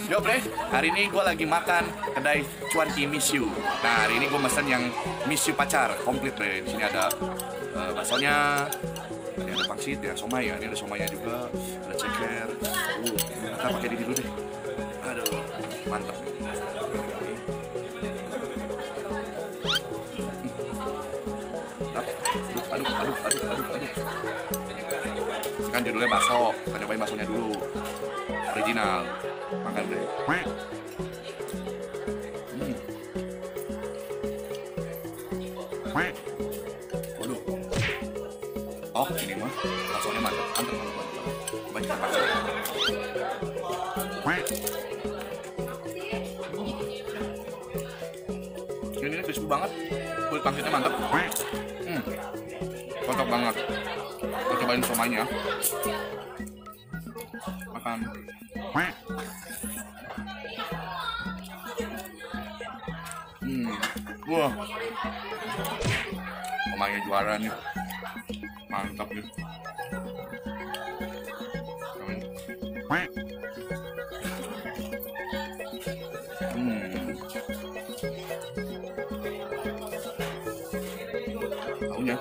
Yo bre, hari ini gue lagi makan kedai Cuanki Miss You. Nah hari ini gue mesen yang Miss You pacar komplit bre. Di sini ada baksonya, ini ada pangsit ya, somai ya, ini ada somainya juga, ada ceker. Kita pakai ini dulu deh. Aduh, mantap. Aduh. Kan judulnya bakso, kita cobain baksonya dulu. Original, makan deh. Waduh. Oh, ini mah baksonya mantap. Coba kita bakso. Ini crispy banget. Kulit pangsitnya mantap. Cocok banget. Kita cobain somainya. Makan. Wah, somainya juara nih. Mantap nih. Tahunya.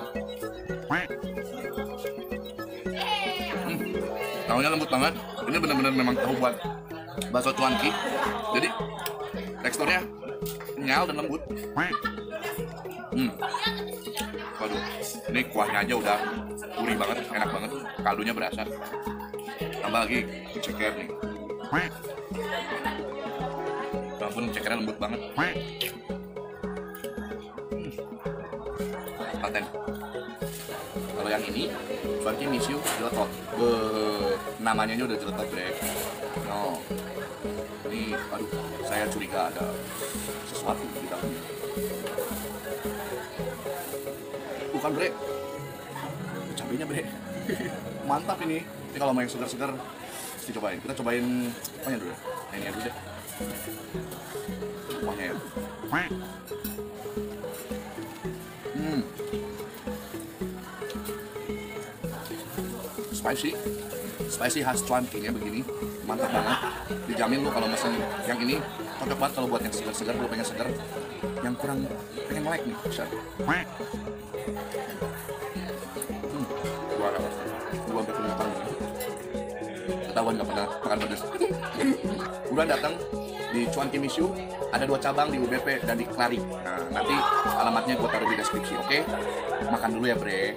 Tahunya lembut banget. Ini benar-benar memang tahu buat bakso cuanki. Jadi teksturnya kenyal dan lembut. Waduh, ini kuahnya aja udah gurih banget, enak banget. Kaldunya berasa. Tambah lagi ceker nih. Ampun, cekernya lembut banget. Paten. Kalau yang ini, Cuanki Miss You jeletot. Namanya aja udah jeletot bre. No. Ini, aduh, saya curiga ada sesuatu di dalamnya. Bukan bre, cabenya bre. Mantap ini. Ini kalau mau yang segar-segar, mesti cobain. Kita cobain apanya dulu. Nah, ini dulu deh. Kuahnya ya. Spicy khas cuankinya begini, mantap banget. Dijamin lu kalau mesen yang ini cocok banget kalau buat yang segar-segar, lu pengen segar, yang kurang pengen melek nih, bisa. Gua sampai punya tangan. Ketahuan nggak pernah makan pedas. Buruan datang di Cuanki Miss You, ada 2 cabang di UBP dan di Kelari. Nah, nanti alamatnya gua taruh di deskripsi, oke? Makan dulu ya bre.